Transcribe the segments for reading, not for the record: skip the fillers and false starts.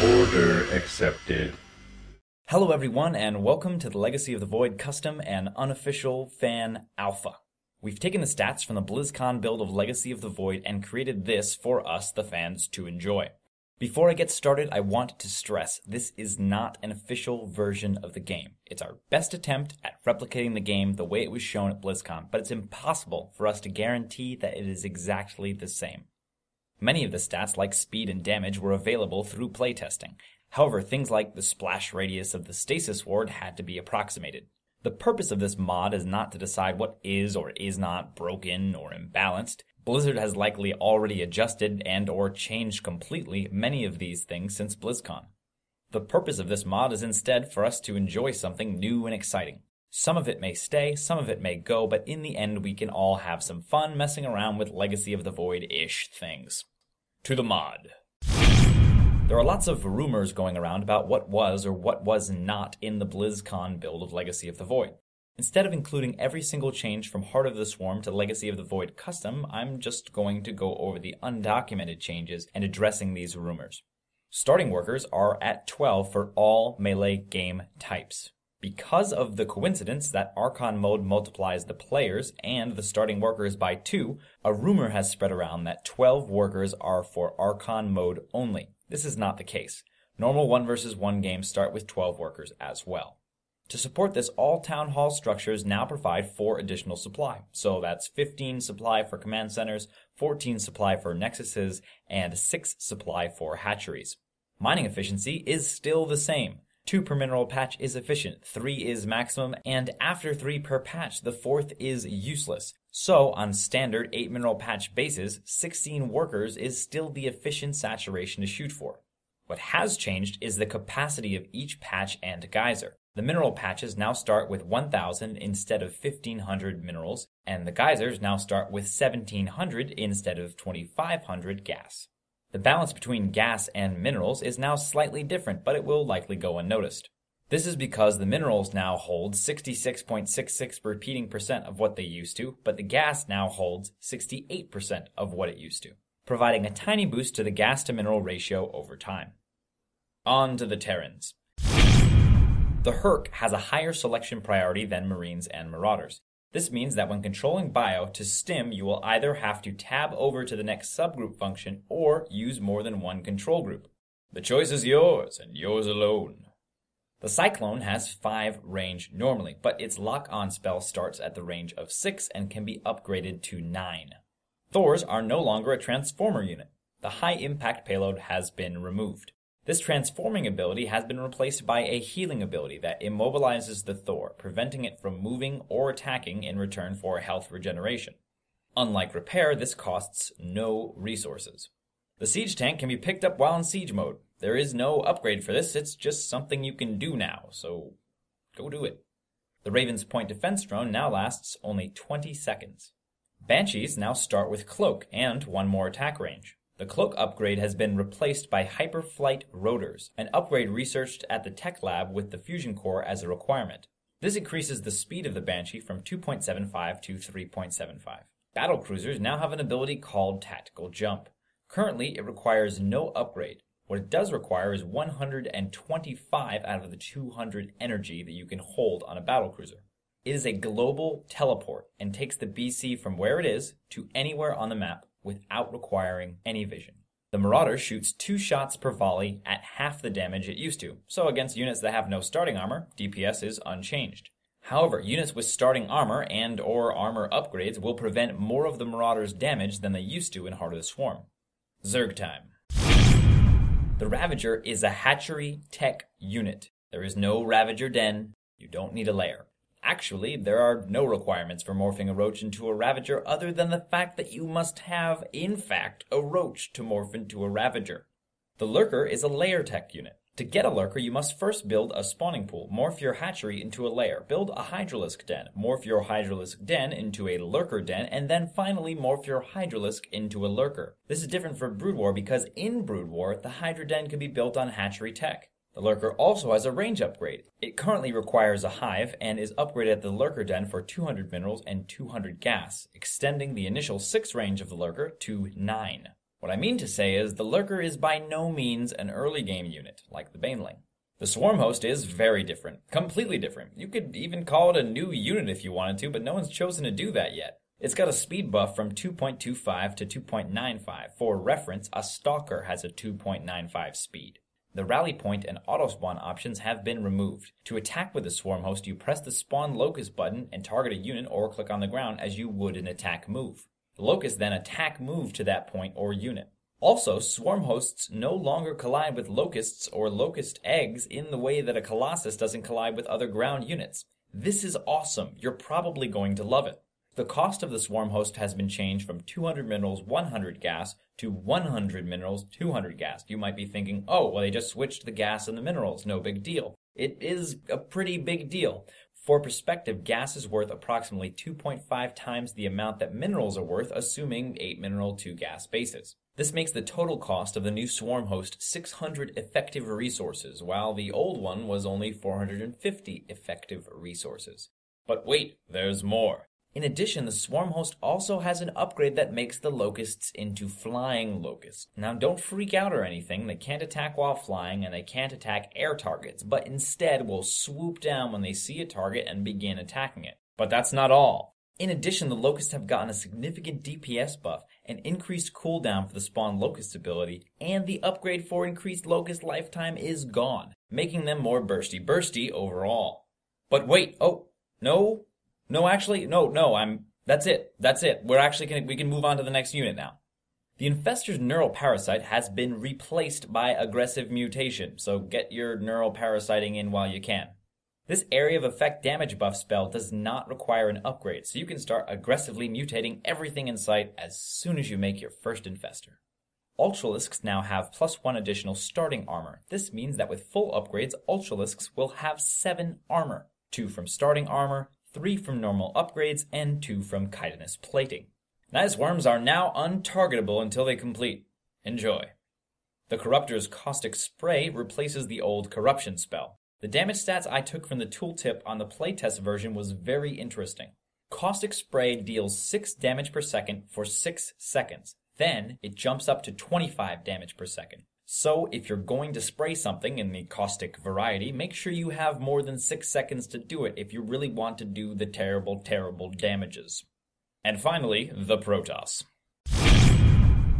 Order accepted. Hello everyone, and welcome to the Legacy of the Void Custom and Unofficial Fan Alpha. We've taken the stats from the BlizzCon build of Legacy of the Void and created this for us, the fans, to enjoy. Before I get started, I want to stress, this is not an official version of the game. It's our best attempt at replicating the game the way it was shown at BlizzCon, but it's impossible for us to guarantee that it is exactly the same. Many of the stats, like speed and damage, were available through playtesting. However, things like the splash radius of the stasis ward had to be approximated. The purpose of this mod is not to decide what is or is not broken or imbalanced. Blizzard has likely already adjusted and or changed completely many of these things since BlizzCon. The purpose of this mod is instead for us to enjoy something new and exciting. Some of it may stay, some of it may go, but in the end we can all have some fun messing around with Legacy of the Void-ish things. To the mod. There are lots of rumors going around about what was or what was not in the BlizzCon build of Legacy of the Void. Instead of including every single change from Heart of the Swarm to Legacy of the Void Custom, I'm just going to go over the undocumented changes and addressing these rumors. Starting workers are at 12 for all melee game types. Because of the coincidence that Archon mode multiplies the players and the starting workers by 2, a rumor has spread around that 12 workers are for Archon mode only. This is not the case. Normal 1 vs 1 games start with 12 workers as well. To support this, all Town Hall structures now provide 4 additional supply. So that's 15 supply for command centers, 14 supply for nexuses, and 6 supply for hatcheries. Mining efficiency is still the same. 2 per mineral patch is efficient, 3 is maximum, and after 3 per patch, the 4th is useless. So, on standard 8 mineral patch bases, 16 workers is still the efficient saturation to shoot for. What has changed is the capacity of each patch and geyser. The mineral patches now start with 1,000 instead of 1,500 minerals, and the geysers now start with 1,700 instead of 2,500 gas. The balance between gas and minerals is now slightly different, but it will likely go unnoticed. This is because the minerals now hold 66.66 repeating percent of what they used to, but the gas now holds 68% of what it used to, providing a tiny boost to the gas to mineral ratio over time. On to the Terrans. The Herc has a higher selection priority than Marines and Marauders. This means that when controlling bio to stim, you will either have to tab over to the next subgroup function or use more than one control group. The choice is yours, and yours alone. The Cyclone has 5 range normally, but its lock-on spell starts at the range of 6 and can be upgraded to 9. Thors are no longer a transformer unit. The high impact payload has been removed. This transforming ability has been replaced by a healing ability that immobilizes the Thor, preventing it from moving or attacking in return for health regeneration. Unlike repair, this costs no resources. The siege tank can be picked up while in siege mode. There is no upgrade for this, it's just something you can do now, so go do it. The Raven's Point defense drone now lasts only 20 seconds. Banshees now start with Cloak and 1 more attack range. The Cloak upgrade has been replaced by Hyperflight Rotors, an upgrade researched at the Tech Lab with the Fusion Core as a requirement. This increases the speed of the Banshee from 2.75 to 3.75. Battlecruisers now have an ability called Tactical Jump. Currently, it requires no upgrade. What it does require is 125 out of the 200 energy that you can hold on a battlecruiser. It is a global teleport and takes the BC from where it is to anywhere on the map without requiring any vision. The Marauder shoots 2 shots per volley at half the damage it used to, so against units that have no starting armor, DPS is unchanged. However, units with starting armor and or armor upgrades will prevent more of the Marauder's damage than they used to in Heart of the Swarm. Zerg time. The Ravager is a hatchery tech unit. There is no Ravager den. You don't need a lair. Actually, there are no requirements for morphing a roach into a Ravager other than the fact that you must have, in fact, a roach to morph into a Ravager. The Lurker is a lair tech unit. To get a Lurker, you must first build a spawning pool, morph your hatchery into a lair, build a Hydralisk den, morph your Hydralisk den into a Lurker den, and then finally morph your Hydralisk into a Lurker. This is different for Brood War because in Brood War, the Hydra den can be built on hatchery tech. The Lurker also has a range upgrade. It currently requires a hive and is upgraded at the Lurker den for 200 minerals and 200 gas, extending the initial 6 range of the Lurker to 9. What I mean to say is the Lurker is by no means an early game unit, like the Baneling. The Swarm Host is very different, completely different. You could even call it a new unit if you wanted to, but no one's chosen to do that yet. It's got a speed buff from 2.25 to 2.95. For reference, a Stalker has a 2.95 speed. The rally point and auto spawn options have been removed. To attack with the Swarm Host, you press the Spawn Locust button and target a unit or click on the ground as you would an attack move. The Locusts then attack move to that point or unit. Also, Swarm Hosts no longer collide with Locusts or Locust eggs in the way that a Colossus doesn't collide with other ground units. This is awesome. You're probably going to love it. The cost of the Swarm Host has been changed from 200 minerals 100 gas to 100 minerals 200 gas. You might be thinking, oh, well they just switched the gas and the minerals, no big deal. It is a pretty big deal. For perspective, gas is worth approximately 2.5 times the amount that minerals are worth, assuming 8 mineral 2 gas bases. This makes the total cost of the new Swarm Host 600 effective resources, while the old one was only 450 effective resources. But wait, there's more. In addition, the Swarm Host also has an upgrade that makes the Locusts into Flying Locusts. Now, don't freak out or anything. They can't attack while flying, and they can't attack air targets, but instead will swoop down when they see a target and begin attacking it. But that's not all. In addition, the Locusts have gotten a significant DPS buff, an increased cooldown for the Spawn Locust ability, and the upgrade for increased Locust lifetime is gone, making them more bursty overall. But wait, that's it. We can move on to the next unit now. The Infestor's Neural Parasite has been replaced by Aggressive Mutation, so get your neural parasiting in while you can. This area of effect damage buff spell does not require an upgrade, so you can start aggressively mutating everything in sight as soon as you make your first Infestor. Ultralisks now have +1 additional starting armor. This means that with full upgrades, Ultralisks will have 7 armor, 2 from starting armor, 3 from normal upgrades, and 2 from chitinous plating. Nice Worms are now untargetable until they complete. Enjoy. The Corruptor's Caustic Spray replaces the old Corruption spell. The damage stats I took from the tooltip on the playtest version was very interesting. Caustic Spray deals 6 damage per second for 6 seconds. Then it jumps up to 25 damage per second. So if you're going to spray something in the caustic variety, make sure you have more than 6 seconds to do it if you really want to do the terrible damages. And finally, the Protoss.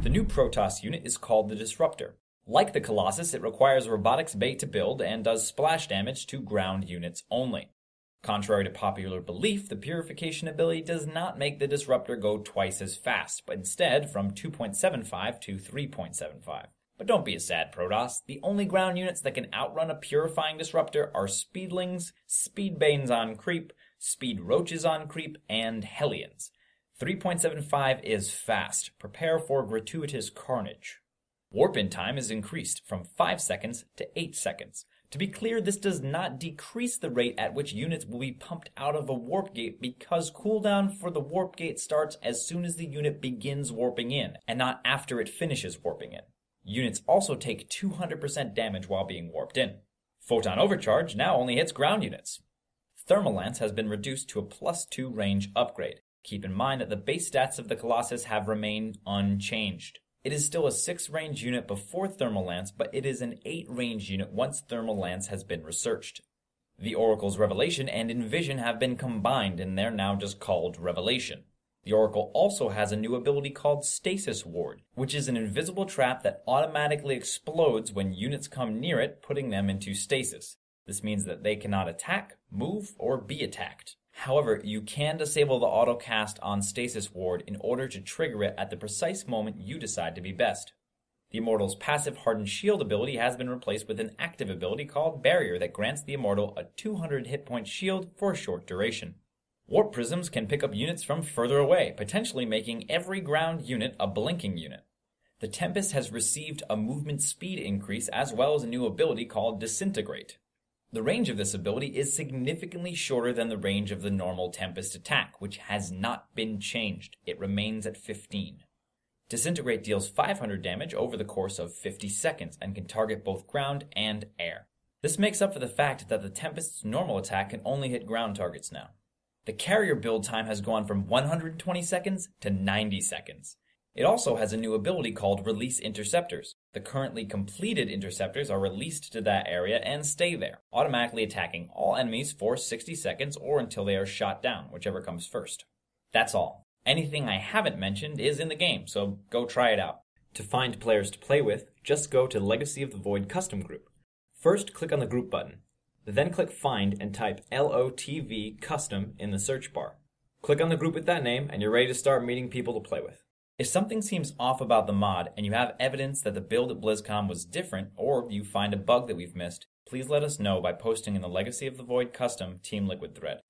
The new Protoss unit is called the Disruptor. Like the Colossus, it requires robotics bait to build and does splash damage to ground units only. Contrary to popular belief, the Purification ability does not make the Disruptor go twice as fast, but instead from 2.75 to 3.75. But don't be a sad Protoss. The only ground units that can outrun a Purifying Disruptor are Speedlings, Speedbanes on creep, Speed Roaches on creep, and Hellions. 3.75 is fast. Prepare for gratuitous carnage. Warp-in time is increased from 5 seconds to 8 seconds. To be clear, this does not decrease the rate at which units will be pumped out of a warp gate because cooldown for the warp gate starts as soon as the unit begins warping in, and not after it finishes warping in. Units also take 200% damage while being warped in. Photon Overcharge now only hits ground units. Thermal Lance has been reduced to a +2 range upgrade. Keep in mind that the base stats of the Colossus have remained unchanged. It is still a 6 range unit before Thermal Lance, but it is an 8 range unit once Thermal Lance has been researched. The Oracle's Revelation and Envision have been combined and they're now just called Revelation. The Oracle also has a new ability called Stasis Ward, which is an invisible trap that automatically explodes when units come near it, putting them into stasis. This means that they cannot attack, move, or be attacked. However, you can disable the autocast on Stasis Ward in order to trigger it at the precise moment you decide to be best. The Immortal's passive Hardened Shield ability has been replaced with an active ability called Barrier that grants the Immortal a 200 hit point shield for a short duration. Warp Prisms can pick up units from further away, potentially making every ground unit a blinking unit. The Tempest has received a movement speed increase as well as a new ability called Disintegrate. The range of this ability is significantly shorter than the range of the normal Tempest attack, which has not been changed. It remains at 15. Disintegrate deals 500 damage over the course of 50 seconds and can target both ground and air. This makes up for the fact that the Tempest's normal attack can only hit ground targets now. The carrier build time has gone from 120 seconds to 90 seconds. It also has a new ability called Release Interceptors. The currently completed interceptors are released to that area and stay there, automatically attacking all enemies for 60 seconds or until they are shot down, whichever comes first. That's all. Anything I haven't mentioned is in the game, so go try it out. To find players to play with, just go to Legacy of the Void Custom Group. First, click on the group button. Then click Find and type LOTV Custom in the search bar. Click on the group with that name and you're ready to start meeting people to play with. If something seems off about the mod and you have evidence that the build at BlizzCon was different, or you find a bug that we've missed, please let us know by posting in the Legacy of the Void Custom Team Liquid thread.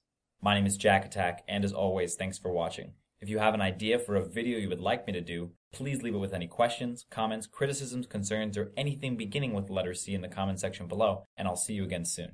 My name is Jack Attack, and as always, thanks for watching. If you have an idea for a video you would like me to do, please leave it with any questions, comments, criticisms, concerns, or anything beginning with the letter C in the comment section below, and I'll see you again soon.